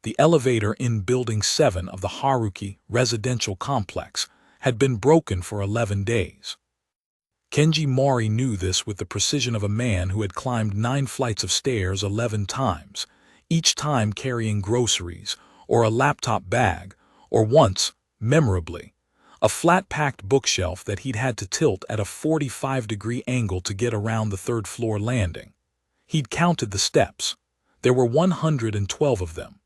The elevator in Building 7 of the Haruki residential complex had been broken for 11 days. Kenji Mori knew this with the precision of a man who had climbed 9 flights of stairs 11 times, each time carrying groceries, or a laptop bag, or once, memorably, a flat-packed bookshelf that he'd had to tilt at a 45-degree angle to get around the third-floor landing. He'd counted the steps. There were 112 of them.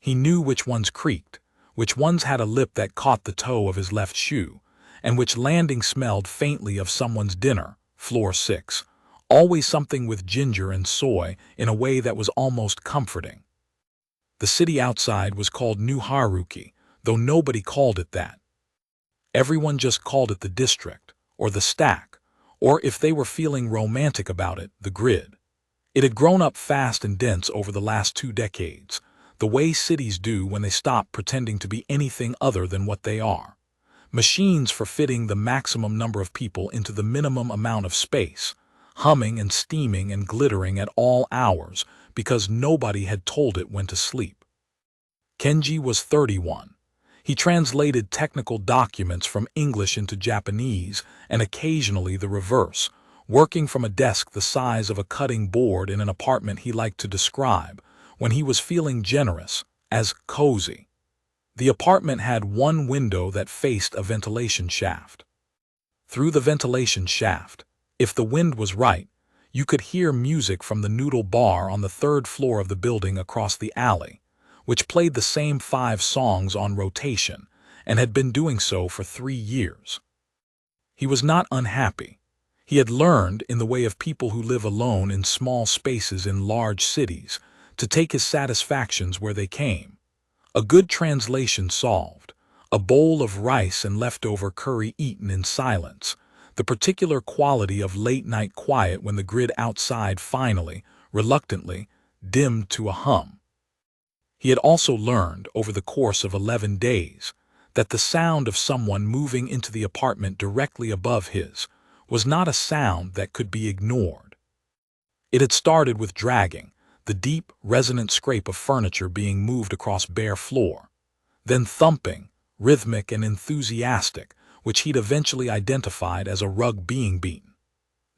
He knew which ones creaked, which ones had a lip that caught the toe of his left shoe, and which landing smelled faintly of someone's dinner, floor 6, always something with ginger and soy in a way that was almost comforting. The city outside was called New Haruki, though nobody called it that. Everyone just called it the district, or the stack, or if they were feeling romantic about it, the grid. It had grown up fast and dense over the last 2 decades, the way cities do when they stop pretending to be anything other than what they are. Machines for fitting the maximum number of people into the minimum amount of space, humming and steaming and glittering at all hours because nobody had told it when to sleep. Kenji was 31. He translated technical documents from English into Japanese and occasionally the reverse, working from a desk the size of a cutting board in an apartment he liked to describe, when he was feeling generous, as cozy. The apartment had one window that faced a ventilation shaft. Through the ventilation shaft, if the wind was right, you could hear music from the noodle bar on the 3rd floor of the building across the alley, which played the same 5 songs on rotation and had been doing so for 3 years. He was not unhappy. He had learned, in the way of people who live alone in small spaces in large cities, to take his satisfactions where they came. A good translation solved, a bowl of rice and leftover curry eaten in silence, the particular quality of late-night quiet when the grid outside finally, reluctantly, dimmed to a hum. He had also learned, over the course of 11 days, that the sound of someone moving into the apartment directly above his was not a sound that could be ignored. It had started with dragging, the deep, resonant scrape of furniture being moved across bare floor, then thumping, rhythmic and enthusiastic, which he'd eventually identified as a rug being beaten.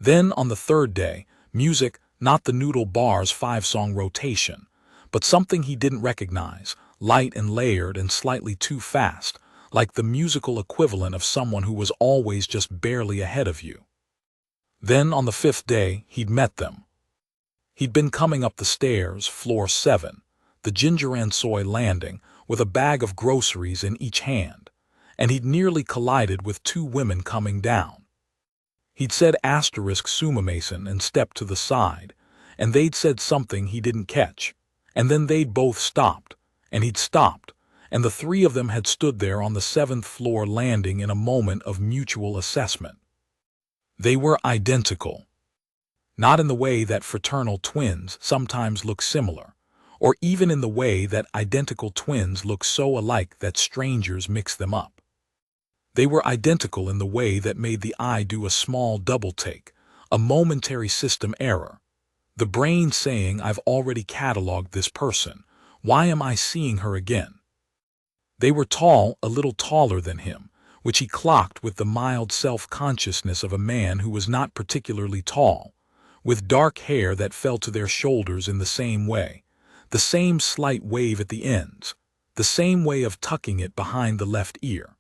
Then, on the 3rd day, music, not the noodle bar's 5-song rotation, but something he didn't recognize, light and layered and slightly too fast, like the musical equivalent of someone who was always just barely ahead of you. Then, on the 5th day, he'd met them. He'd been coming up the stairs, floor 7, the ginger and soy landing, with a bag of groceries in each hand, and he'd nearly collided with 2 women coming down. He'd said *Sumamason and stepped to the side, and they'd said something he didn't catch, and then they'd both stopped, and he'd stopped, and the 3 of them had stood there on the 7th floor landing in a moment of mutual assessment. They were identical. Not in the way that fraternal twins sometimes look similar, or even in the way that identical twins look so alike that strangers mix them up. They were identical in the way that made the eye do a small double-take, a momentary system error, the brain saying, "I've already cataloged this person, why am I seeing her again?" They were tall, a little taller than him, which he clocked with the mild self-consciousness of a man who was not particularly tall, with dark hair that fell to their shoulders in the same way, the same slight wave at the ends, the same way of tucking it behind the left ear.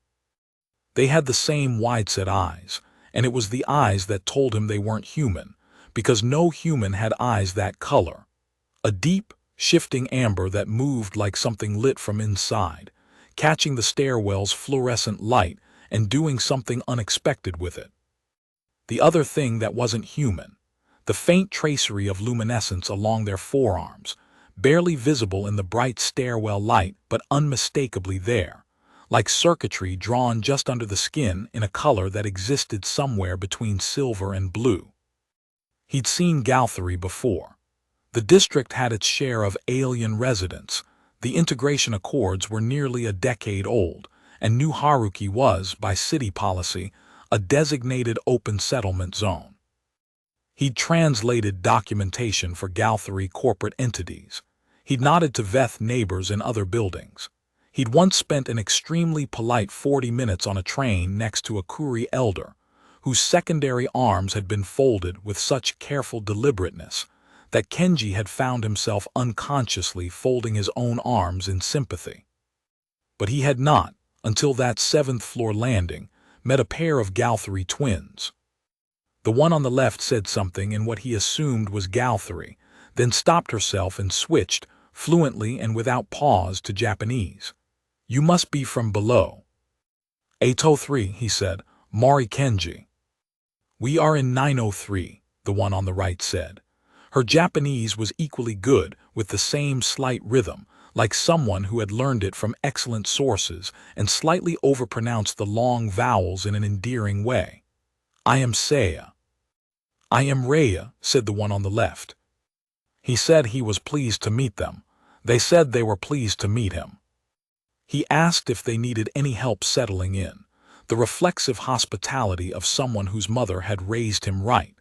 They had the same wide-set eyes, and it was the eyes that told him they weren't human, because no human had eyes that color. A deep, shifting amber that moved like something lit from inside, catching the stairwell's fluorescent light and doing something unexpected with it. The other thing that wasn't human, the faint tracery of luminescence along their forearms, barely visible in the bright stairwell light but unmistakably there, like circuitry drawn just under the skin in a color that existed somewhere between silver and blue. He'd seen Galthery before. The district had its share of alien residents. The integration accords were nearly a decade old, and New Haruki was, by city policy, a designated open settlement zone. He'd translated documentation for Galthery corporate entities. He'd nodded to Veth neighbors in other buildings. He'd once spent an extremely polite 40 minutes on a train next to a Kuri elder, whose secondary arms had been folded with such careful deliberateness that Kenji had found himself unconsciously folding his own arms in sympathy. But he had not, until that 7th-floor landing, met a pair of Galthari twins. The one on the left said something in what he assumed was Galthari, then stopped herself and switched, fluently and without pause, to Japanese. "You must be from below." "803, he said. "Mari Kenji." "We are in 903, the one on the right said. Her Japanese was equally good, with the same slight rhythm, like someone who had learned it from excellent sources and slightly overpronounced the long vowels in an endearing way. "I am Saya." "I am Raya," said the one on the left. He said he was pleased to meet them. They said they were pleased to meet him. He asked if they needed any help settling in, the reflexive hospitality of someone whose mother had raised him right,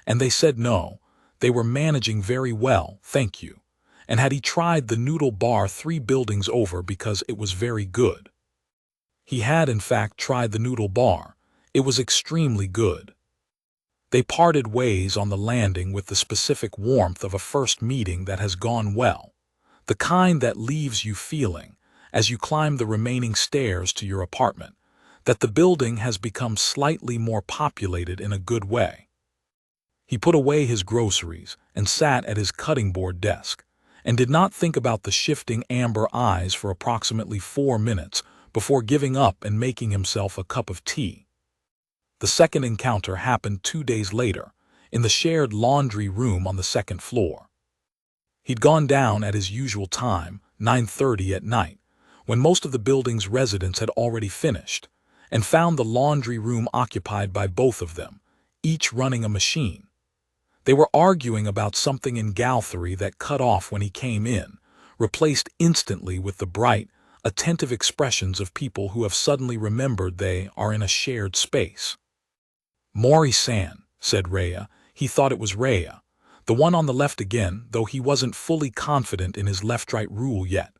and they said no, they were managing very well, thank you, and had he tried the noodle bar 3 buildings over because it was very good. He had in fact tried the noodle bar. It was extremely good. They parted ways on the landing with the specific warmth of a first meeting that has gone well, the kind that leaves you feeling, as you climb the remaining stairs to your apartment, that the building has become slightly more populated in a good way. He put away his groceries and sat at his cutting board desk, and did not think about the shifting amber eyes for approximately 4 minutes before giving up and making himself a cup of tea. The second encounter happened 2 days later, in the shared laundry room on the 2nd floor. He'd gone down at his usual time, 9:30 at night, when most of the building's residents had already finished, and found the laundry room occupied by both of them, each running a machine. They were arguing about something in Galthari that cut off when he came in, replaced instantly with the bright, attentive expressions of people who have suddenly remembered they are in a shared space. "Mori-san," said Raya. He thought it was Raya, the one on the left again, though he wasn't fully confident in his left-right rule yet.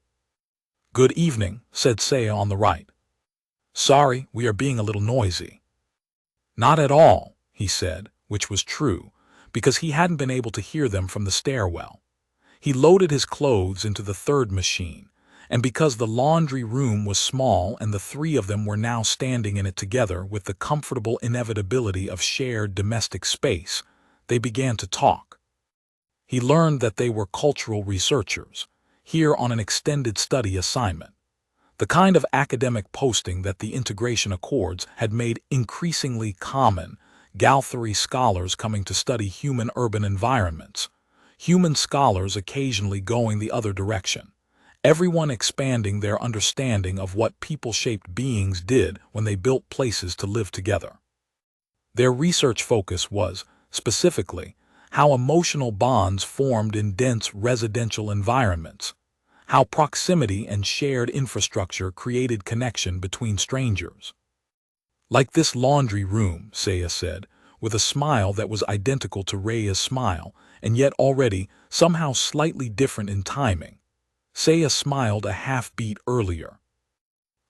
"Good evening," said Saya on the right. "Sorry, we are being a little noisy." "Not at all," he said, which was true, because he hadn't been able to hear them from the stairwell. He loaded his clothes into the 3rd machine, and because the laundry room was small and the 3 of them were now standing in it together with the comfortable inevitability of shared domestic space, they began to talk. He learned that they were cultural researchers, here on an extended study assignment, the kind of academic posting that the integration accords had made increasingly common, Galthari scholars coming to study human urban environments, human scholars occasionally going the other direction, everyone expanding their understanding of what people-shaped beings did when they built places to live together. Their research focus was, specifically, how emotional bonds formed in dense residential environments, how proximity and shared infrastructure created connection between strangers. "Like this laundry room," Saya said, with a smile that was identical to Raya's smile, and yet already somehow slightly different in timing. Saya smiled a half-beat earlier.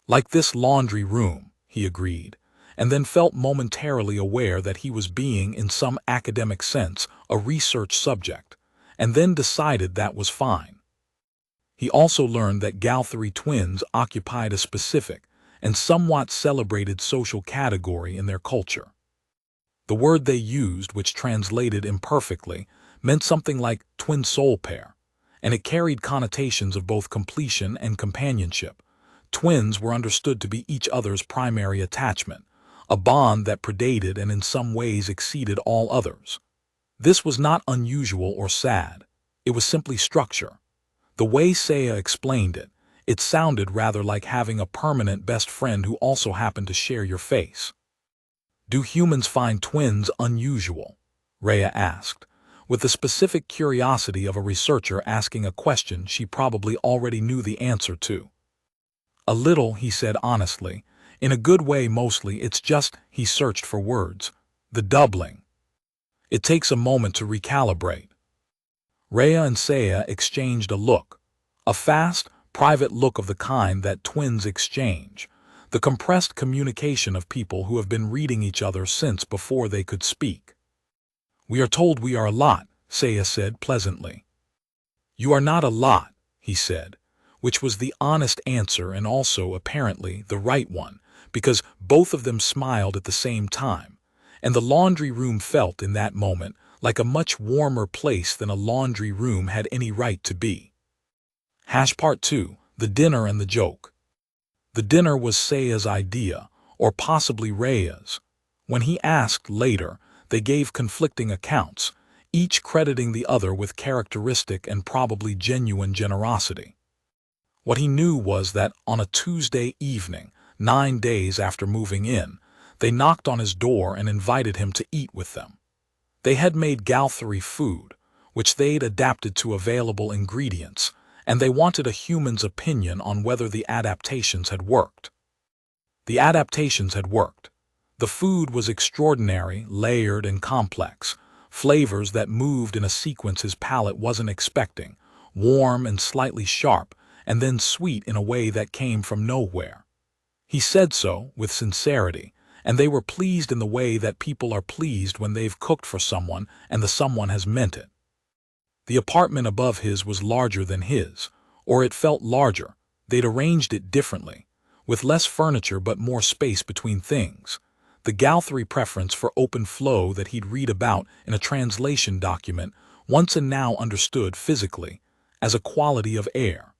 "Like this laundry room," he agreed, and then felt momentarily aware that he was being, in some academic sense, a research subject, and then decided that was fine. He also learned that Galthari twins occupied a specific and somewhat celebrated social category in their culture. The word they used, which translated imperfectly, meant something like twin soul pair, and it carried connotations of both completion and companionship. Twins were understood to be each other's primary attachment, a bond that predated and in some ways exceeded all others. This was not unusual or sad. It was simply structure. The way Saya explained it, it sounded rather like having a permanent best friend who also happened to share your face. "Do humans find twins unusual?" Raya asked, with the specific curiosity of a researcher asking a question she probably already knew the answer to. "A little," he said honestly. "In a good way mostly. It's just," he searched for words, "the doubling. It takes a moment to recalibrate." Raya and Saya exchanged a look, A fast, private look of the kind that twins exchange. The compressed communication of people who have been reading each other since before they could speak. "We are told we are a lot," Saya said pleasantly. "You are not a lot," he said, which was the honest answer and also, apparently, the right one, because both of them smiled at the same time, and the laundry room felt in that moment like a much warmer place than a laundry room had any right to be. Part 2, the dinner and the joke. The dinner was Saya's idea, or possibly Raya's. When he asked later, they gave conflicting accounts, each crediting the other with characteristic and probably genuine generosity. What he knew was that on a Tuesday evening, 9 days after moving in, they knocked on his door and invited him to eat with them. They had made Galthari food, which they'd adapted to available ingredients, and they wanted a human's opinion on whether the adaptations had worked. The adaptations had worked. The food was extraordinary, layered and complex, flavors that moved in a sequence his palate wasn't expecting, warm and slightly sharp, and then sweet in a way that came from nowhere. He said so, with sincerity, and they were pleased in the way that people are pleased when they've cooked for someone and the someone has meant it. The apartment above his was larger than his, or it felt larger. They'd arranged it differently, with less furniture but more space between things. The Galthari preference for open flow that he'd read about in a translation document once and now understood physically as a quality of air.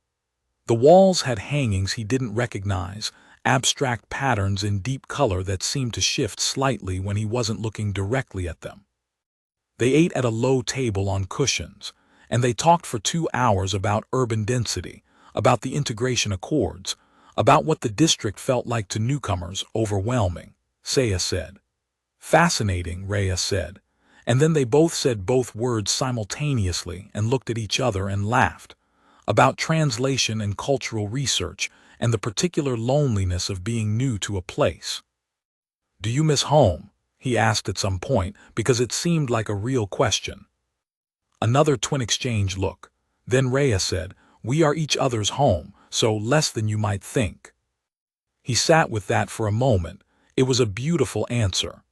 The walls had hangings he didn't recognize, abstract patterns in deep color that seemed to shift slightly when he wasn't looking directly at them. They ate at a low table on cushions, and they talked for 2 hours about urban density, about the integration accords, about what the district felt like to newcomers. Overwhelming, Saya said. Fascinating, Rhea said, and then they both said both words simultaneously and looked at each other and laughed. About translation and cultural research and the particular loneliness of being new to a place. "Do you miss home?" he asked at some point, because it seemed like a real question. Another twin exchange look. Then Rhea said, "We are each other's home, so less than you might think." He sat with that for a moment. It was a beautiful answer.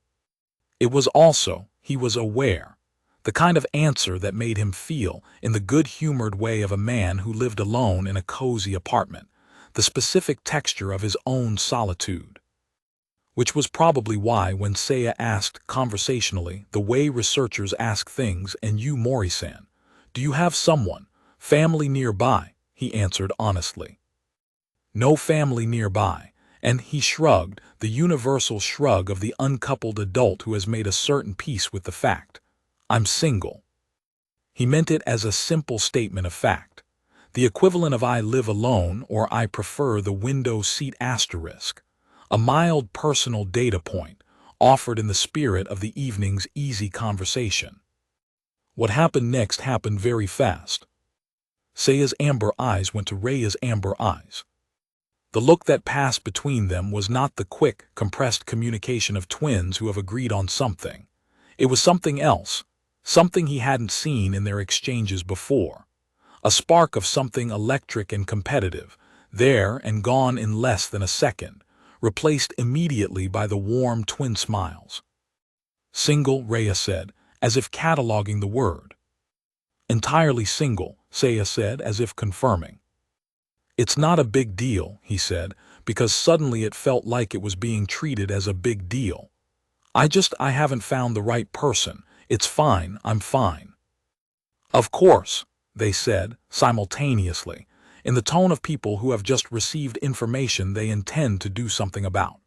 It was also, he was aware, the kind of answer that made him feel, in the good-humored way of a man who lived alone in a cozy apartment, the specific texture of his own solitude. Which was probably why when Saya asked conversationally, the way researchers ask things, "And you, Mori-san, do you have someone, family nearby?" he answered honestly. "No family nearby," and he shrugged, the universal shrug of the uncoupled adult who has made a certain peace with the fact. "I'm single." He meant it as a simple statement of fact, the equivalent of "I live alone" or "I prefer the window seat asterisk." A mild personal data point, offered in the spirit of the evening's easy conversation. What happened next happened very fast. Saya's amber eyes went to Raya's amber eyes. The look that passed between them was not the quick, compressed communication of twins who have agreed on something. It was something else, something he hadn't seen in their exchanges before. A spark of something electric and competitive, there and gone in less than a second, replaced immediately by the warm twin smiles. "Single," Rhea said, as if cataloging the word. "Entirely single," Saya said, as if confirming. "It's not a big deal," he said, because suddenly it felt like it was being treated as a big deal. I haven't found the right person. It's fine, I'm fine." "Of course," they said, simultaneously, in the tone of people who have just received information they intend to do something about.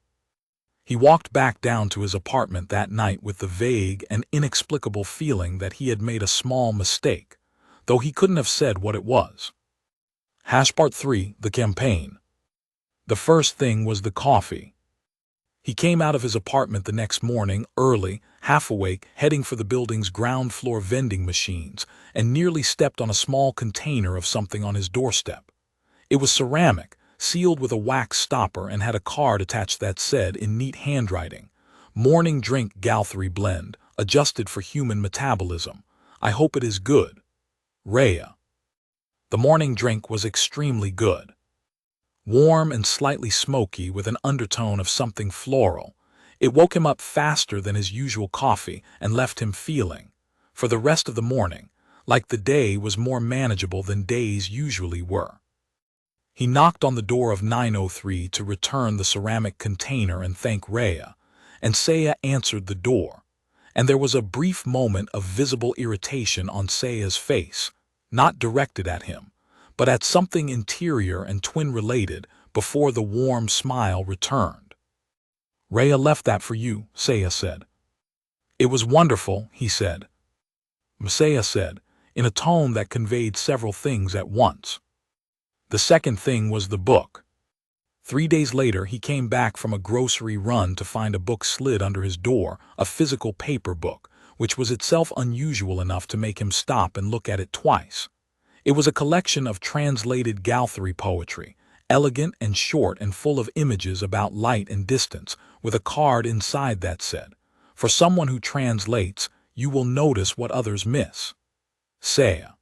He walked back down to his apartment that night with the vague and inexplicable feeling that he had made a small mistake, though he couldn't have said what it was. Part 3, the campaign. The first thing was the coffee. He came out of his apartment the next morning, early, half awake, heading for the building's ground-floor vending machines, and nearly stepped on a small container of something on his doorstep. It was ceramic, sealed with a wax stopper, and had a card attached that said, in neat handwriting, "Morning drink Galthari blend, adjusted for human metabolism. I hope it is good. Rhea." The morning drink was extremely good. Warm and slightly smoky with an undertone of something floral, it woke him up faster than his usual coffee and left him feeling, for the rest of the morning, like the day was more manageable than days usually were. He knocked on the door of 903 to return the ceramic container and thank Rhea, and Saya answered the door, and there was a brief moment of visible irritation on Saya's face, not directed at him, but at something interior and twin-related before the warm smile returned. "Rhea left that for you," Saya said. "It was wonderful," he said. Saya said, in a tone that conveyed several things at once. The second thing was the book. 3 days later, he came back from a grocery run to find a book slid under his door, a physical paper book, which was itself unusual enough to make him stop and look at it twice. It was a collection of translated Galthari poetry, elegant and short and full of images about light and distance, with a card inside that said, "For someone who translates, you will notice what others miss." Saya.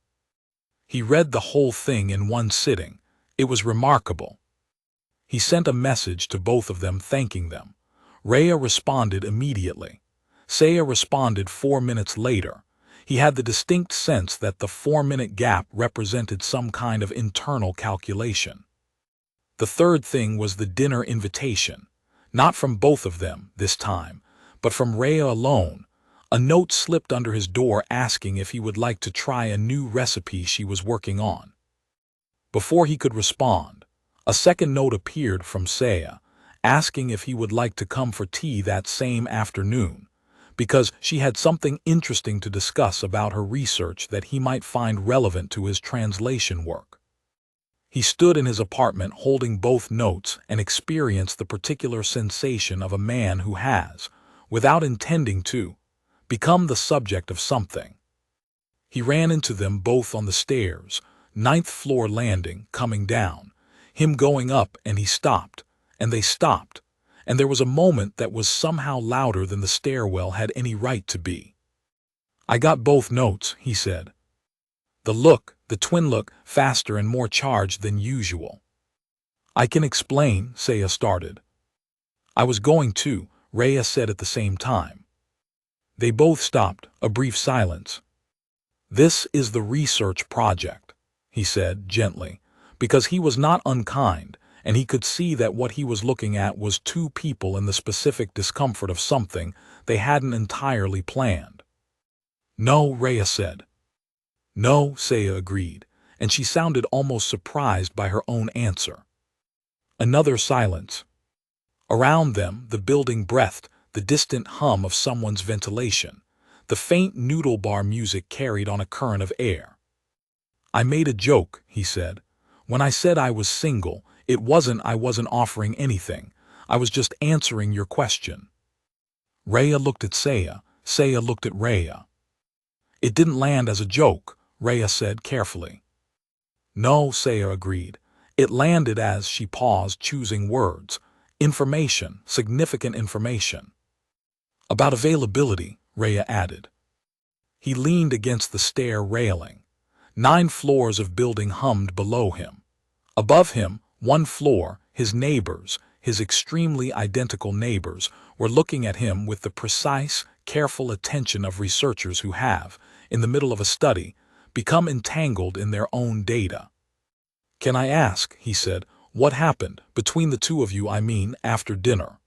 He read the whole thing in one sitting. It was remarkable. He sent a message to both of them thanking them. Rhea responded immediately. Saya responded 4 minutes later. He had the distinct sense that the 4-minute gap represented some kind of internal calculation. The third thing was the dinner invitation. Not from both of them, this time, but from Rhea alone. A note slipped under his door asking if he would like to try a new recipe she was working on. Before he could respond, a second note appeared from Saya, asking if he would like to come for tea that same afternoon, because she had something interesting to discuss about her research that he might find relevant to his translation work. He stood in his apartment holding both notes and experienced the particular sensation of a man who has, without intending to, become the subject of something. He ran into them both on the stairs, 9th floor landing, coming down, him going up, and he stopped, and they stopped, and there was a moment that was somehow louder than the stairwell had any right to be. "I got both notes," he said. The twin look, faster and more charged than usual. "I can explain," Saya started. "I was going to," Rhea said at the same time. They both stopped, a brief silence. "This is the research project," he said gently, because he was not unkind, and he could see that what he was looking at was two people in the specific discomfort of something they hadn't entirely planned. "No," Rhea said. "No," Saya agreed, and she sounded almost surprised by her own answer. Another silence. Around them, the building breathed, the distant hum of someone's ventilation, the faint noodle bar music carried on a current of air. "I made a joke," he said. "When I said I was single, I wasn't offering anything. I was just answering your question." Rhea looked at Saya. Saya looked at Rhea. "It didn't land as a joke," Rhea said carefully. "No," Saya agreed. "It landed as," she paused, choosing words, "information, significant information." "About availability," Rhea added. He leaned against the stair railing. 9 floors of building hummed below him. Above him, 1 floor, his neighbors, his extremely identical neighbors, were looking at him with the precise, careful attention of researchers who have, in the middle of a study, become entangled in their own data. "Can I ask," he said, "what happened, between the two of you, I mean, after dinner?"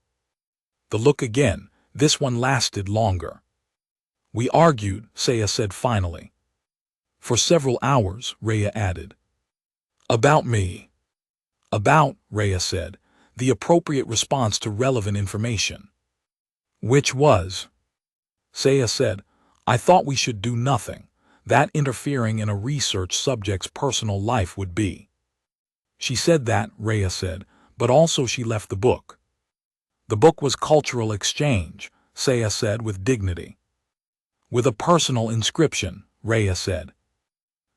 The look again. This one lasted longer. "We argued," Saya said finally. "For several hours," Rhea added. "About me." "About," Rhea said, "the appropriate response to relevant information." "Which was?" Saya said, "I thought we should do nothing. That interfering in a research subject's personal life would be." "She said that," Rhea said, "but also she left the book." "The book was cultural exchange," Saya said with dignity. "With a personal inscription," Rhea said.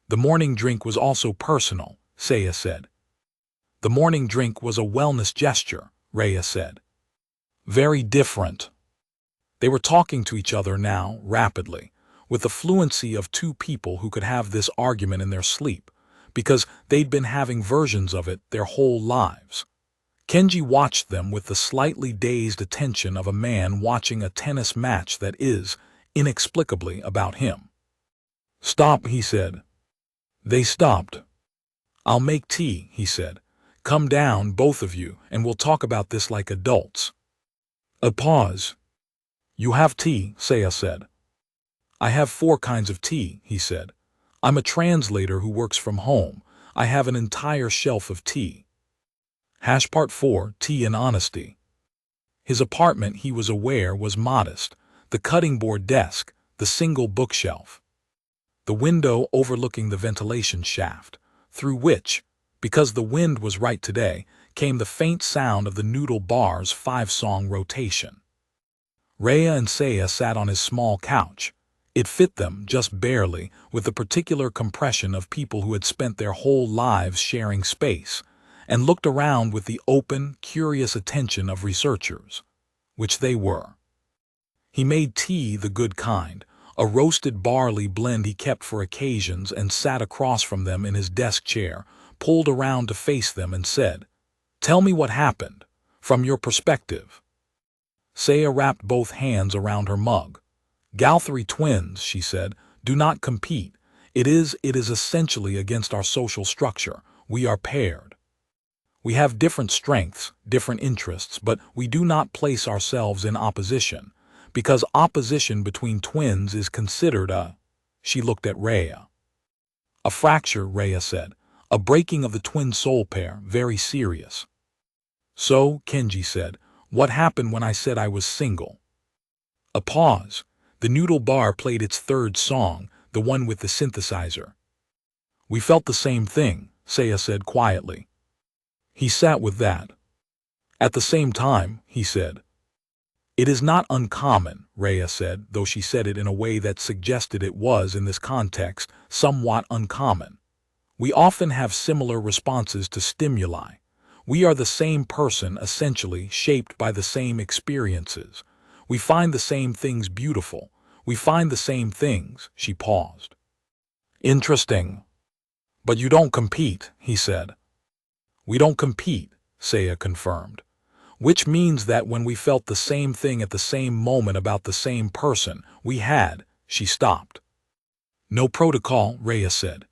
"The morning drink was also personal," Saya said. "The morning drink was a wellness gesture," Rhea said. "Very different." They were talking to each other now, rapidly, with the fluency of two people who could have this argument in their sleep, because they'd been having versions of it their whole lives. Kenji watched them with the slightly dazed attention of a man watching a tennis match that is, inexplicably, about him. "Stop," he said. They stopped. "I'll make tea," he said. "Come down, both of you, and we'll talk about this like adults." A pause. "You have tea," Seiya said. "I have 4 kinds of tea," he said. "I'm a translator who works from home. I have an entire shelf of tea." Part 4, Tea and Honesty. His apartment, he was aware, was modest. The cutting board desk, the single bookshelf. The window overlooking the ventilation shaft, through which, because the wind was right today, came the faint sound of the noodle bar's 5-song rotation. Rhea and Seiya sat on his small couch. It fit them, just barely, with the particular compression of people who had spent their whole lives sharing space, and looked around with the open, curious attention of researchers, which they were. He made tea the good kind, a roasted barley blend he kept for occasions, and sat across from them in his desk chair, pulled around to face them, and said, "Tell me what happened, from your perspective." Seiya wrapped both hands around her mug. "Galthery twins," she said, "do not compete. It is essentially against our social structure. We are paired. We have different strengths, different interests, but we do not place ourselves in opposition, because opposition between twins is considered a—" She looked at Rhea. "A fracture," Rhea said. "A breaking of the twin soul pair, very serious." "So," Kenji said, "what happened when I said I was single?" A pause. The noodle bar played its 3rd song, the one with the synthesizer. "We felt the same thing," Seiya said quietly. He sat with that. "At the same time," he said. "It is not uncommon," Rhea said, though she said it in a way that suggested it was, in this context, somewhat uncommon. "We often have similar responses to stimuli. We are the same person, essentially, shaped by the same experiences. We find the same things beautiful. We find the same things." She paused. "Interesting. But you don't compete," he said. "We don't compete," Seiya confirmed. "Which means that when we felt the same thing at the same moment about the same person, we had—" She stopped. "No protocol," Rhea said.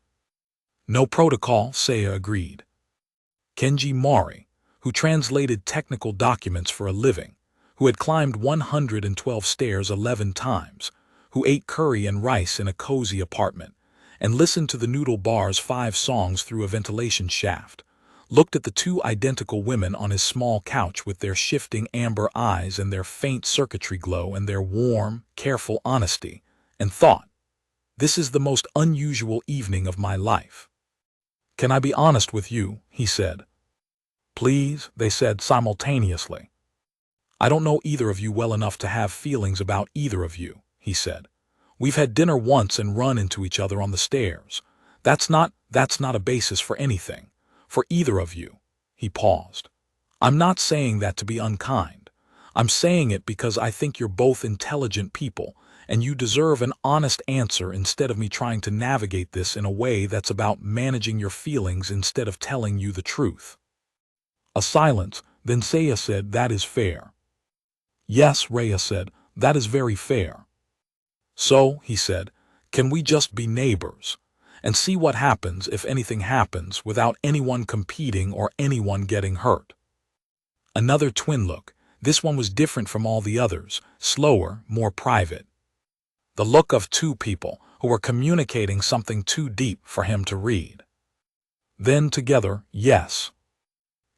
"No protocol," Seiya agreed. Kenji Mori, who translated technical documents for a living, who had climbed 112 stairs 11 times, who ate curry and rice in a cozy apartment, and listened to the noodle bar's 5 songs through a ventilation shaft, looked at the 2 identical women on his small couch with their shifting amber eyes and their faint circuitry glow and their warm, careful honesty, and thought, "This is the most unusual evening of my life." "Can I be honest with you?" he said. "Please," they said simultaneously. "I don't know either of you well enough to have feelings about either of you," he said. "We've had dinner once and run into each other on the stairs. That's not a basis for anything. For either of you." He paused. "I'm not saying that to be unkind. I'm saying it because I think you're both intelligent people, and you deserve an honest answer instead of me trying to navigate this in a way that's about managing your feelings instead of telling you the truth." A silence, then Seiya said, "That is fair." "Yes," Rhea said, "that is very fair." "So," he said, "can we just be neighbors? And see what happens if anything happens without anyone competing or anyone getting hurt?" Another twin look. This one was different from all the others, slower, more private. The look of 2 people who were communicating something too deep for him to read. Then together, "Yes."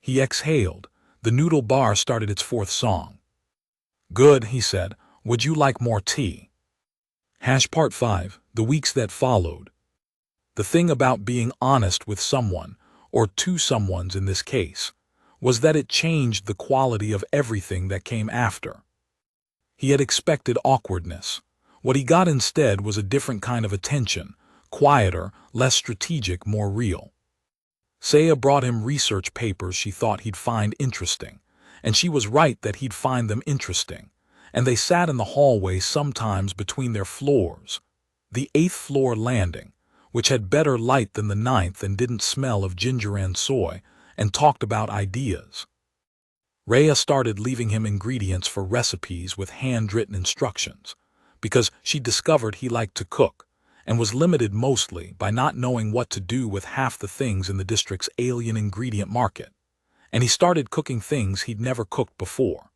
He exhaled. The noodle bar started its 4th song. "Good," he said. "Would you like more tea?" Part 5, The Weeks That Followed. The thing about being honest with someone, or 2 someones in this case, was that it changed the quality of everything that came after. He had expected awkwardness. What he got instead was a different kind of attention, quieter, less strategic, more real. Seiya brought him research papers she thought he'd find interesting, and she was right that he'd find them interesting, and they sat in the hallway sometimes between their floors. The 8th floor landing, which had better light than the ninth and didn't smell of ginger and soy, and talked about ideas. Rhea started leaving him ingredients for recipes with handwritten instructions, because she discovered he liked to cook, and was limited mostly by not knowing what to do with half the things in the district's alien ingredient market. And he started cooking things he'd never cooked before,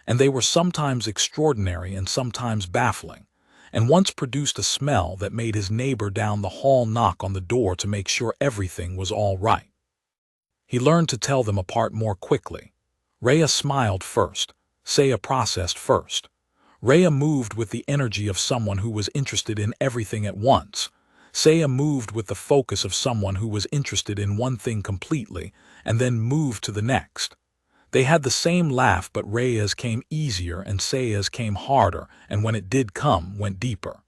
and they were sometimes extraordinary and sometimes baffling, and once produced a smell that made his neighbor down the hall knock on the door to make sure everything was all right. He learned to tell them apart more quickly. Rhea smiled first, Saya processed first. Rhea moved with the energy of someone who was interested in everything at once. Saya moved with the focus of someone who was interested in one thing completely, and then moved to the next. They had the same laugh, but Rhea's came easier and Saya's came harder, and when it did come, went deeper.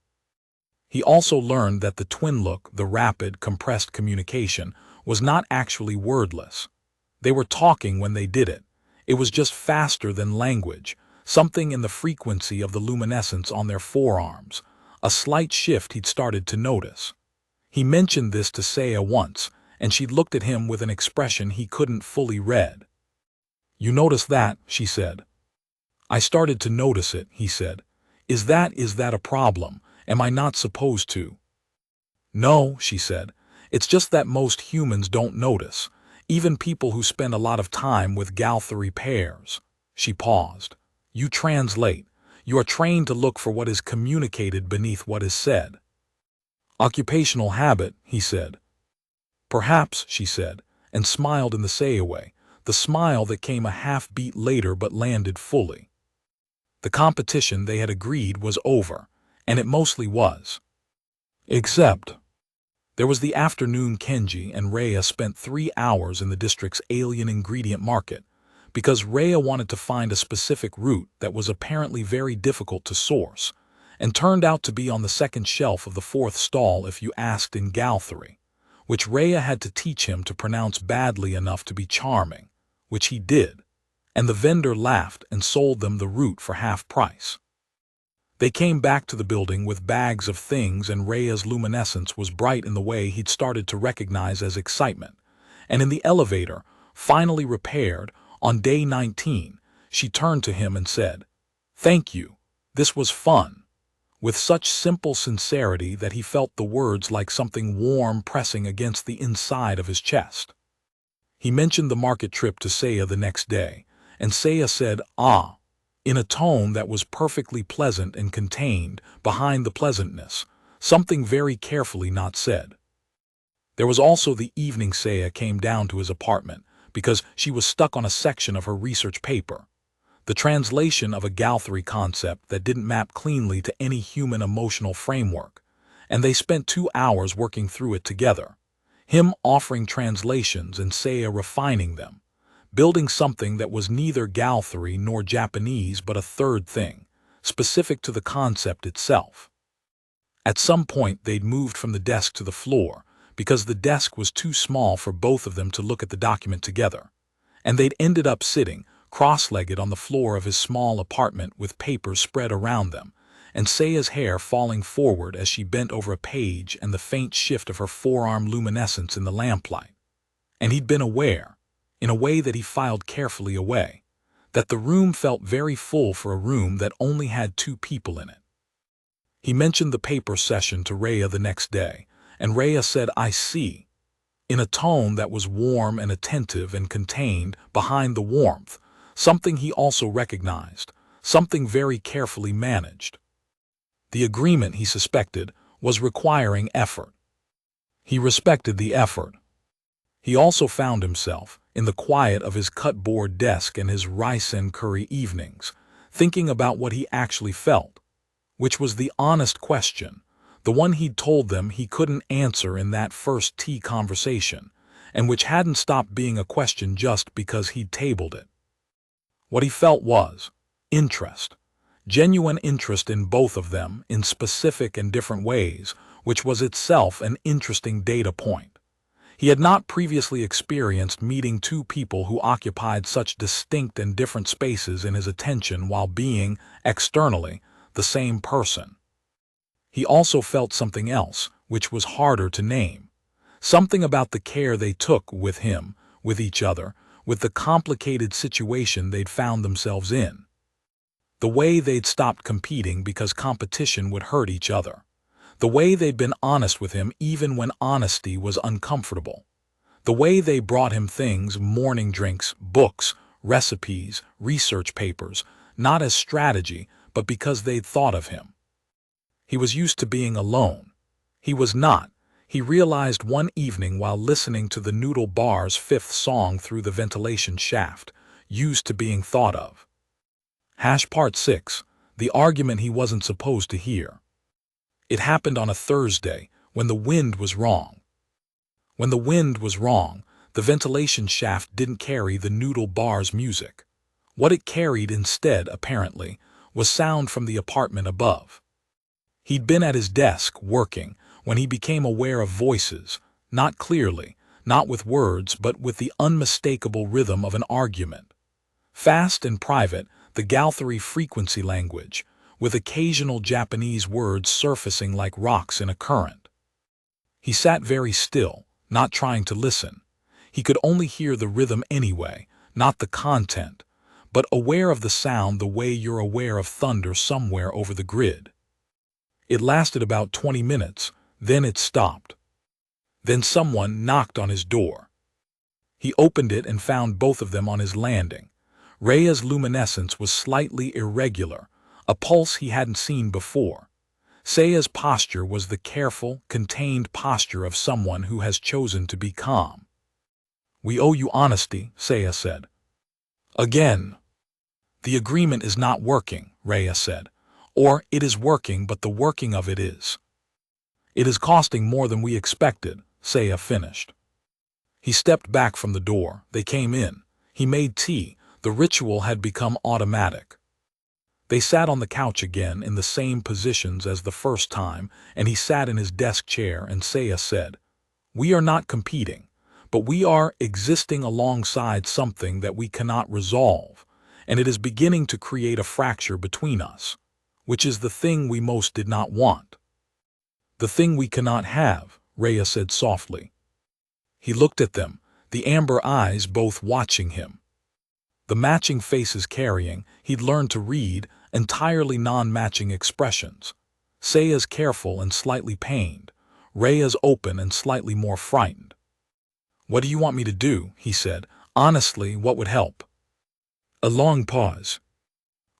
He also learned that the twin look, the rapid, compressed communication, was not actually wordless. They were talking when they did it. It was just faster than language, something in the frequency of the luminescence on their forearms, a slight shift he'd started to notice. He mentioned this to Saya once, and she looked at him with an expression he couldn't fully read. "You notice that?" she said. "I started to notice it," he said. Is that a problem? Am I not supposed to?" "No," she said. "It's just that most humans don't notice. Even people who spend a lot of time with Galthery pairs." She paused. "You translate. You are trained to look for what is communicated beneath what is said." "Occupational habit," he said. "Perhaps," she said, and smiled in the Saya way, the smile that came a half-beat later but landed fully. The competition, they had agreed, was over, and it mostly was. Except there was the afternoon. Kenji and Rhea spent 3 hours in the district's alien ingredient market, because Rhea wanted to find a specific root that was apparently very difficult to source, and turned out to be on the second shelf of the fourth stall if you asked in Galthery, which Rhea had to teach him to pronounce badly enough to be charming, which he did, and the vendor laughed and sold them the root for half price. They came back to the building with bags of things, and Rhea's luminescence was bright in the way he'd started to recognize as excitement, and in the elevator, finally repaired, on day 19, she turned to him and said, "Thank you, this was fun," with such simple sincerity that he felt the words like something warm pressing against the inside of his chest. He mentioned the market trip to Saya the next day, and Saya said, "Ah," in a tone that was perfectly pleasant and contained, behind the pleasantness, something very carefully not said. There was also the evening Saya came down to his apartment, because she was stuck on a section of her research paper, the translation of a Galthery concept that didn't map cleanly to any human emotional framework, and they spent 2 hours working through it together, him offering translations and Saya refining them, building something that was neither Galthery nor Japanese but a third thing, specific to the concept itself. At some point they'd moved from the desk to the floor, because the desk was too small for both of them to look at the document together, and they'd ended up sitting cross-legged on the floor of his small apartment with papers spread around them, and Saya's hair falling forward as she bent over a page and the faint shift of her forearm luminescence in the lamplight. And he'd been aware, in a way that he filed carefully away, that the room felt very full for a room that only had 2 people in it. He mentioned the paper session to Rhea the next day, and Rhea said, "I see," in a tone that was warm and attentive and contained, behind the warmth, something he also recognized, something very carefully managed. The agreement, he suspected, was requiring effort. He respected the effort. He also found himself, in the quiet of his cut-board desk and his rice and curry evenings, thinking about what he actually felt, which was the honest question, the one he'd told them he couldn't answer in that first tea conversation, and which hadn't stopped being a question just because he'd tabled it. What he felt was interest, genuine interest in both of them in specific and different ways, which was itself an interesting data point. He had not previously experienced meeting 2 people who occupied such distinct and different spaces in his attention while being, externally, the same person. He also felt something else, which was harder to name. Something about the care they took with him, with each other, with the complicated situation they'd found themselves in. The way they'd stopped competing because competition would hurt each other. The way they'd been honest with him even when honesty was uncomfortable. The way they brought him things, morning drinks, books, recipes, research papers, not as strategy, but because they'd thought of him. He was used to being alone. He was not. He realized one evening while listening to the Noodle Bar's fifth song through the ventilation shaft, used to being thought of. Part 6. The argument he wasn't supposed to hear. It happened on a Thursday, when the wind was wrong. When the wind was wrong, the ventilation shaft didn't carry the Noodle Bar's music. What it carried instead, apparently, was sound from the apartment above. He'd been at his desk, working, when he became aware of voices, not clearly, not with words, but with the unmistakable rhythm of an argument. Fast and private, the Galthery frequency language, with occasional Japanese words surfacing like rocks in a current. He sat very still, not trying to listen. He could only hear the rhythm anyway, not the content, but aware of the sound the way you're aware of thunder somewhere over the grid. It lasted about 20 minutes, then it stopped. Then someone knocked on his door. He opened it and found both of them on his landing. Rhea's luminescence was slightly irregular, a pulse he hadn't seen before. Seiya's posture was the careful, contained posture of someone who has chosen to be calm. "We owe you honesty," Seiya said. "Again." "The agreement is not working," Rhea said. "Or it is working, but the working of it is." "It is costing more than we expected," Seiya finished. He stepped back from the door. They came in. He made tea. The ritual had become automatic. They sat on the couch again in the same positions as the first time, and he sat in his desk chair, and Seiya said, "We are not competing, but we are existing alongside something that we cannot resolve, and it is beginning to create a fracture between us, which is the thing we most did not want." "The thing we cannot have," Rhea said softly. He looked at them, the amber eyes both watching him. The matching faces carrying, he'd learned to read, entirely non-matching expressions. Seiya's careful and slightly pained, Rhea's open and slightly more frightened. "What do you want me to do?" he said. "Honestly, what would help?" A long pause.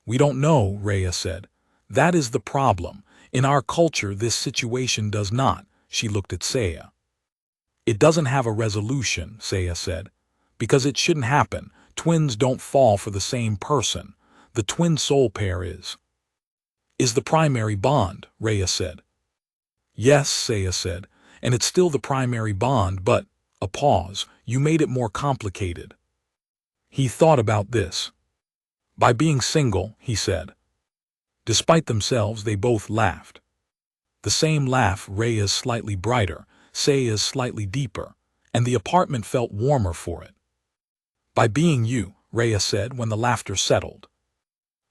"We don't know," Rhea said. "That is the problem. In our culture this situation does not." She looked at Seiya. "It doesn't have a resolution," Seiya said. "Because it shouldn't happen. Twins don't fall for the same person. The twin soul pair is the primary bond," Rhea said. "Yes," Seiya said, "and it's still the primary bond, but," a pause, "you made it more complicated." He thought about this. "By being single," he said. Despite themselves, they both laughed. The same laugh, Rhea's slightly brighter, Seiya's slightly deeper, and the apartment felt warmer for it. "By being you," Rhea said when the laughter settled.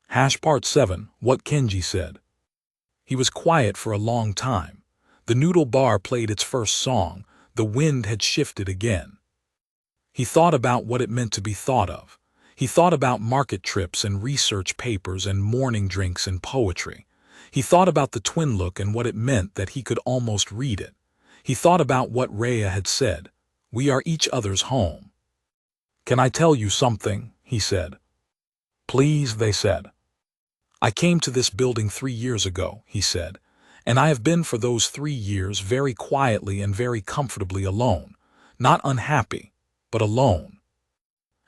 Part 7. What Kenji said. He was quiet for a long time. The Noodle Bar played its first song. The wind had shifted again. He thought about what it meant to be thought of. He thought about market trips and research papers and morning drinks and poetry. He thought about the twin look and what it meant that he could almost read it. He thought about what Rhea had said. "We are each other's home." "Can I tell you something?" he said. "Please," they said. "I came to this building 3 years ago," he said, "and I have been for those 3 years very quietly and very comfortably alone. Not unhappy, but alone.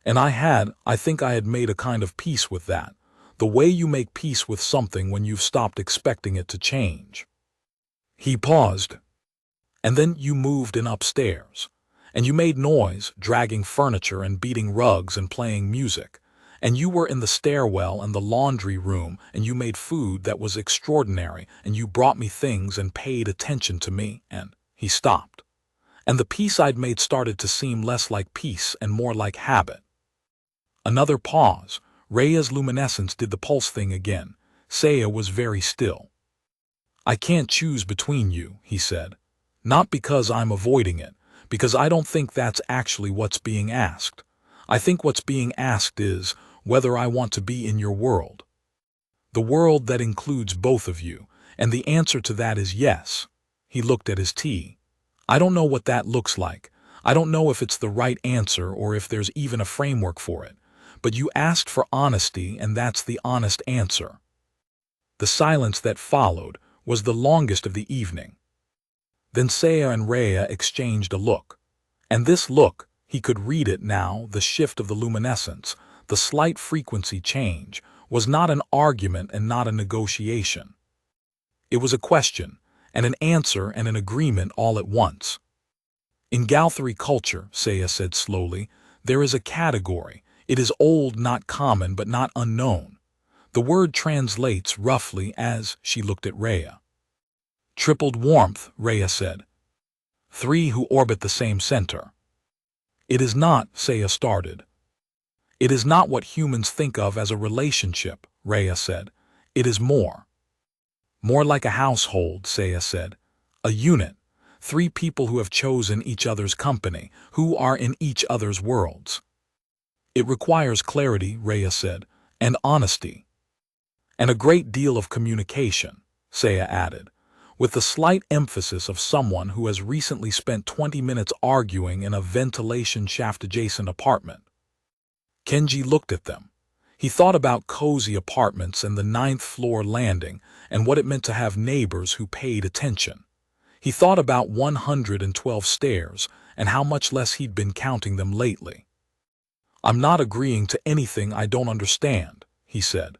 And I think I had made a kind of peace with that, the way you make peace with something when you've stopped expecting it to change." He paused. "And then you moved in upstairs, and you made noise, dragging furniture and beating rugs and playing music. And you were in the stairwell and the laundry room, and you made food that was extraordinary, and you brought me things and paid attention to me, and—" he stopped. "And the peace I'd made started to seem less like peace and more like habit." Another pause. Rhea's luminescence did the pulse thing again. Seiya was very still. "I can't choose between you," he said. Not because I'm avoiding it, because I don't think that's actually what's being asked. I think what's being asked is whether I want to be in your world. The world that includes both of you, and the answer to that is yes. He looked at his tea. I don't know what that looks like. I don't know if it's the right answer or if there's even a framework for it. But you asked for honesty, and that's the honest answer. The silence that followed was the longest of the evening. Then Saya and Rhea exchanged a look. And this look, he could read it now, the shift of the luminescence, the slight frequency change, was not an argument and not a negotiation. It was a question, and an answer and an agreement all at once. In Galthari culture, Saya said slowly, there is a category. It is old, not common, but not unknown. The word translates roughly as she looked at Rhea. Tripled warmth, Rhea said. 3 who orbit the same center. It is not, Saya started. It is not what humans think of as a relationship, Rhea said. It is more. More like a household, Saya said. A unit. 3 people who have chosen each other's company, who are in each other's worlds. It requires clarity, Rhea said, and honesty. And a great deal of communication, Saya added, with the slight emphasis of someone who has recently spent 20 minutes arguing in a ventilation shaft-adjacent apartment. Kenji looked at them. He thought about cozy apartments and the 9th-floor landing and what it meant to have neighbors who paid attention. He thought about 112 stairs and how much less he'd been counting them lately. I'm not agreeing to anything I don't understand, he said.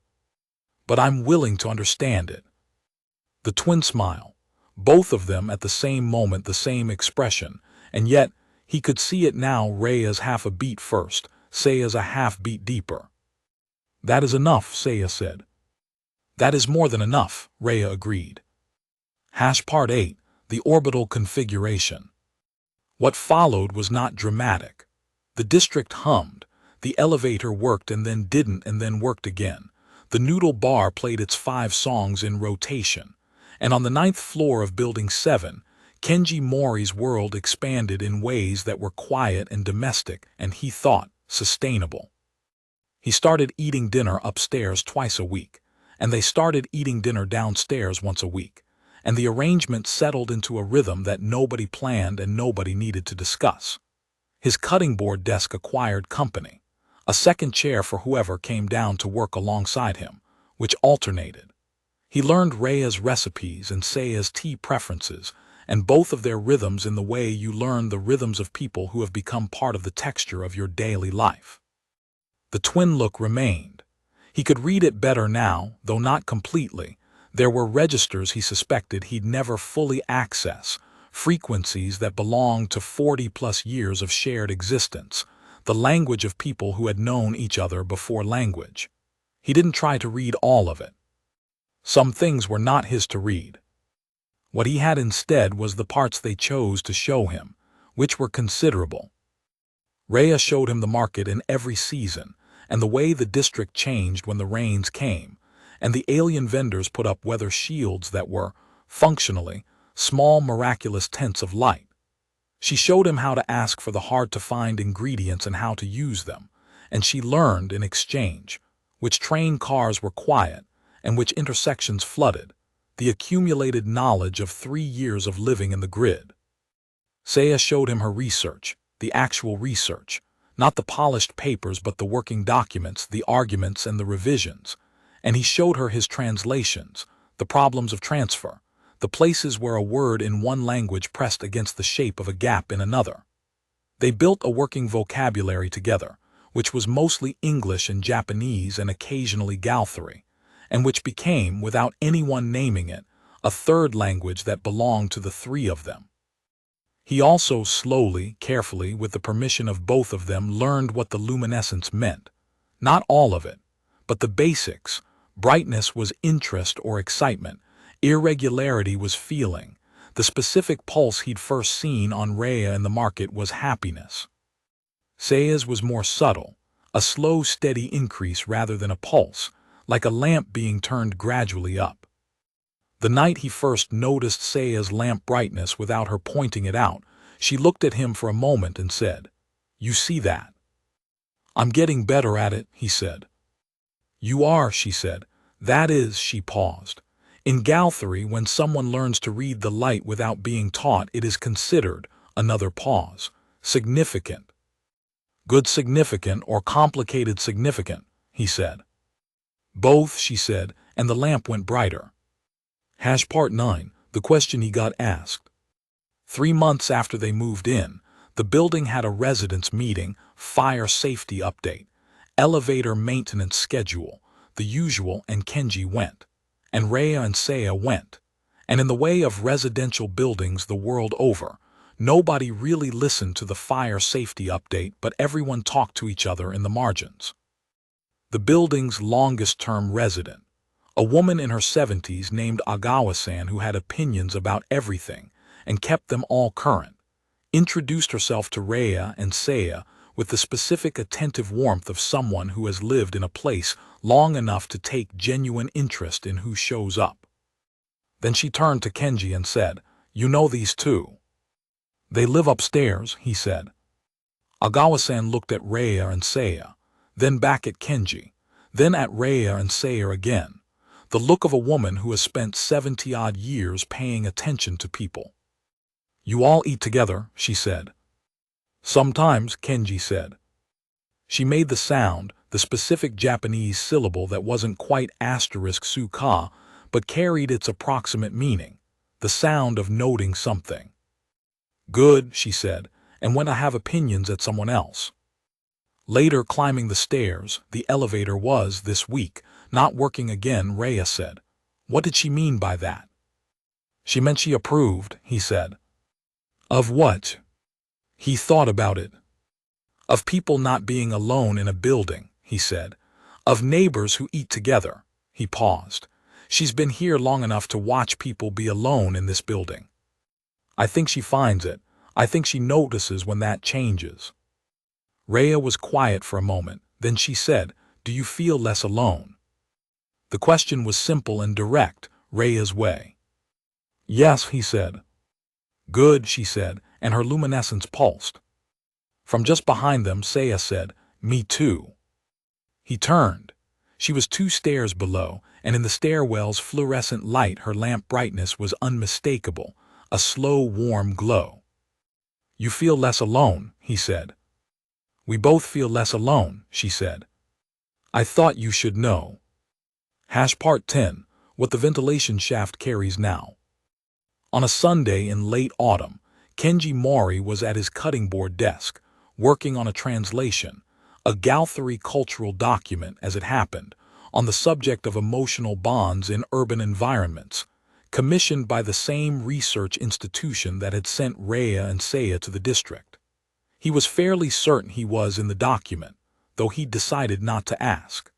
But I'm willing to understand it. The twin smile, both of them at the same moment, the same expression, and yet he could see it now. Rhea's half a beat first, Saya's a half beat deeper. That is enough, Saya said. That is more than enough, Rhea agreed. Part 8, the orbital configuration. What followed was not dramatic. The district hummed. The elevator worked and then didn't and then worked again. The noodle bar played its 5 songs in rotation. And on the 9th floor of Building 7, Kenji Mori's world expanded in ways that were quiet and domestic and, he thought, sustainable. He started eating dinner upstairs twice a week, and they started eating dinner downstairs once a week, and the arrangement settled into a rhythm that nobody planned and nobody needed to discuss. His cutting board desk acquired company. A second chair for whoever came down to work alongside him, which alternated. He learned Rhea's recipes and Saya's tea preferences, and both of their rhythms in the way you learn the rhythms of people who have become part of the texture of your daily life. The twin look remained. He could read it better now, though not completely. There were registers he suspected he'd never fully access, frequencies that belonged to 40-plus years of shared existence, the language of people who had known each other before language. He didn't try to read all of it. Some things were not his to read. What he had instead was the parts they chose to show him, which were considerable. Rhea showed him the market in every season, and the way the district changed when the rains came, and the alien vendors put up weather shields that were, functionally, small miraculous tents of light. She showed him how to ask for the hard-to-find ingredients and how to use them, and she learned in exchange which train cars were quiet and which intersections flooded, the accumulated knowledge of 3 years of living in the grid. Saya showed him her research, the actual research, not the polished papers but the working documents, the arguments and the revisions, and he showed her his translations, the problems of transfer, the places where a word in one language pressed against the shape of a gap in another. They built a working vocabulary together, which was mostly English and Japanese and occasionally Galthari, and which became, without anyone naming it, a third language that belonged to the 3 of them. He also slowly, carefully, with the permission of both of them, learned what the luminescence meant. Not all of it, but the basics. Brightness was interest or excitement. Irregularity was feeling. The specific pulse he'd first seen on Rhea in the market was happiness. Saya's was more subtle, a slow, steady increase rather than a pulse, like a lamp being turned gradually up. The night he first noticed Saya's lamp brightness without her pointing it out, she looked at him for a moment and said, "You see that?" "I'm getting better at it," he said. "You are," she said. "That is," she paused. "In Galthery, when someone learns to read the light without being taught, it is considered," another pause, "significant." "Good significant or complicated significant," he said. "Both," she said, and the lamp went brighter. Part 9, the question he got asked. 3 months after they moved in, the building had a residents' meeting, fire safety update, elevator maintenance schedule, the usual, and Kenji went. And Rhea and Saya went. And in the way of residential buildings the world over, nobody really listened to the fire safety update, but everyone talked to each other in the margins. The building's longest-term resident, a woman in her 70s named Agawa-san, who had opinions about everything and kept them all current, introduced herself to Rhea and Saya with the specific attentive warmth of someone who has lived in a place long enough to take genuine interest in who shows up. Then she turned to Kenji and said, "You know these two?" "They live upstairs," he said. Agawa-san looked at Rhea and Saya, then back at Kenji, then at Rhea and Saya again, the look of a woman who has spent 70-odd years paying attention to people. "You all eat together," she said. "Sometimes," Kenji said. She made the sound, the specific Japanese syllable that wasn't quite *suka, but carried its approximate meaning, the sound of noting something. "Good," she said, "and when I have opinions at someone else." Later, climbing the stairs, the elevator was, this week, not working again, Rhea said. "What did she mean by that?" "She meant she approved," he said. "Of what?" He thought about it. "Of people not being alone in a building," he said. "Of neighbors who eat together." He paused. "She's been here long enough to watch people be alone in this building. I think she finds it. I think she notices when that changes." Rhea was quiet for a moment, then she said, "Do you feel less alone?" The question was simple and direct, Rhea's way. "Yes," he said. "Good," she said, and her luminescence pulsed. From just behind them, Saya said, "Me too." He turned. She was 2 stairs below, and in the stairwell's fluorescent light her lamp brightness was unmistakable, a slow, warm glow. "You feel less alone," he said. "We both feel less alone," she said. "I thought you should know." Part 10, what the ventilation shaft carries now. On a Sunday in late autumn, Kenji Mori was at his cutting board desk, working on a translation, a Galthery cultural document as it happened, on the subject of emotional bonds in urban environments, commissioned by the same research institution that had sent Rhea and Saya to the district. He was fairly certain he was in the document, though he decided not to ask.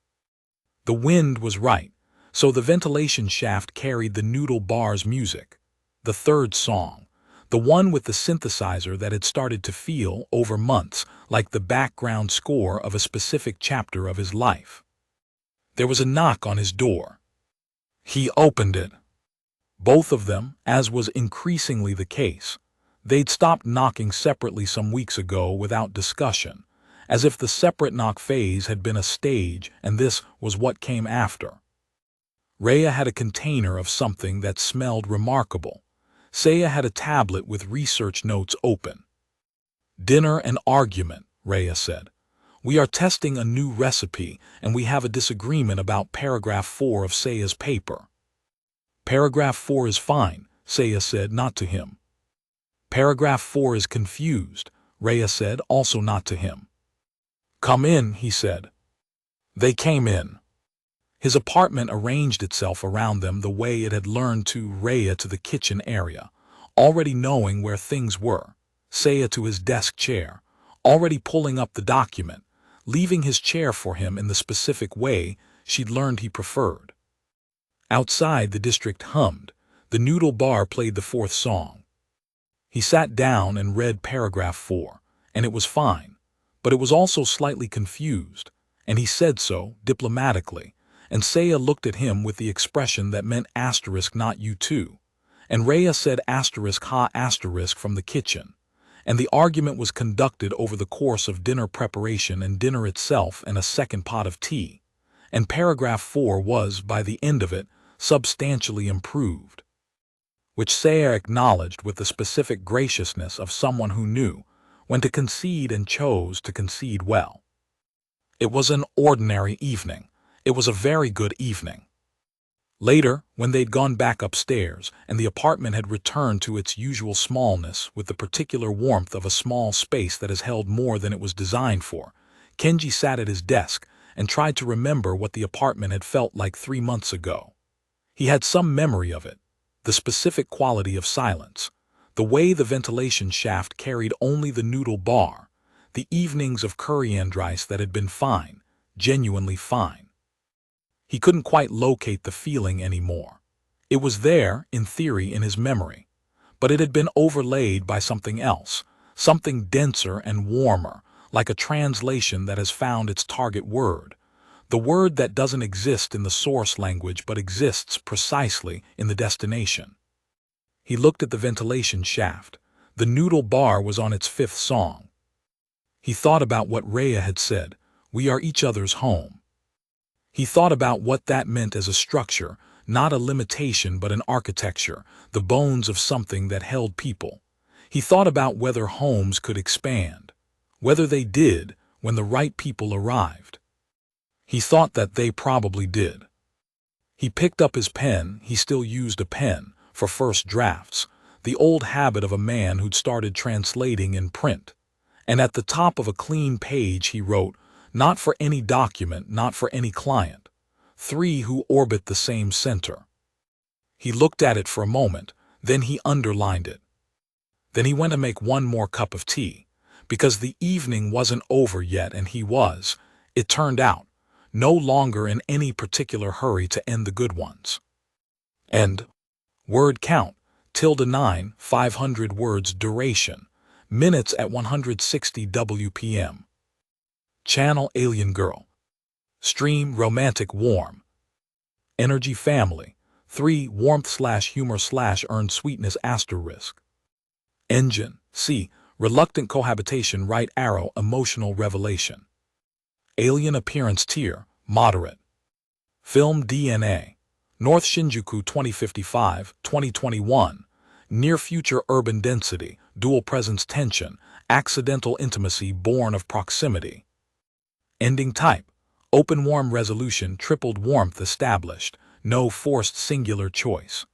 The wind was right, so the ventilation shaft carried the Noodle Bar's music, the third song, the one with the synthesizer that had started to feel, over months, like the background score of a specific chapter of his life. There was a knock on his door. He opened it. Both of them, as was increasingly the case, they'd stopped knocking separately some weeks ago without discussion, as if the separate knock phase had been a stage and this was what came after. Rhea had a container of something that smelled remarkable. Saya had a tablet with research notes open. "Dinner and argument," Rhea said. "We are testing a new recipe and we have a disagreement about paragraph 4 of Saya's paper." "Paragraph 4 is fine," Saya said, not to him. "Paragraph 4 is confused," Rhea said, also not to him. "Come in," he said. They came in. His apartment arranged itself around them the way it had learned to, Rhea to the kitchen area, already knowing where things were, Saya to his desk chair, already pulling up the document, leaving his chair for him in the specific way she'd learned he preferred. Outside, the district hummed. The Noodle Bar played the 4th song. He sat down and read paragraph 4, and it was fine, but it was also slightly confused, and he said so, diplomatically, and Saya looked at him with the expression that meant asterisk not you too, and Rhea said asterisk ha asterisk from the kitchen, and the argument was conducted over the course of dinner preparation and dinner itself and a second pot of tea, and paragraph 4 was, by the end of it, substantially improved, which Saya acknowledged with the specific graciousness of someone who knew when to concede and chose to concede well. It was an ordinary evening. It was a very good evening. Later, when they'd gone back upstairs and the apartment had returned to its usual smallness with the particular warmth of a small space that has held more than it was designed for, Kenji sat at his desk and tried to remember what the apartment had felt like 3 months ago. He had some memory of it, the specific quality of silence, the way the ventilation shaft carried only the noodle bar, the evenings of coriander rice that had been fine, genuinely fine. He couldn't quite locate the feeling anymore. It was there, in theory, in his memory, but it had been overlaid by something else, something denser and warmer, like a translation that has found its target word, the word that doesn't exist in the source language but exists precisely in the destination. He looked at the ventilation shaft. The noodle bar was on its 5th song. He thought about what Rhea had said, "We are each other's home." He thought about what that meant as a structure, not a limitation but an architecture, the bones of something that held people. He thought about whether homes could expand, whether they did when the right people arrived. He thought that they probably did. He picked up his pen. He still used a pen for first drafts, the old habit of a man who'd started translating in print. And at the top of a clean page he wrote, "Not for any document, not for any client. 3 who orbit the same center." He looked at it for a moment, then he underlined it. Then he went to make one more cup of tea, because the evening wasn't over yet and he was, it turned out, no longer in any particular hurry to end the good ones. End. Word count, ~9, 500 words duration, minutes at 160 WPM. Channel Alien Girl. Stream Romantic Warm. Energy Family. 3 warmth/humor/earned sweetness asterisk. Engine. C. Reluctant cohabitation right arrow emotional revelation. Alien appearance tier. Moderate. Film DNA. North Shinjuku 2055, 2021. Near future urban density, dual presence tension, accidental intimacy born of proximity. Ending type. Open warm resolution tripled warmth established, no forced singular choice.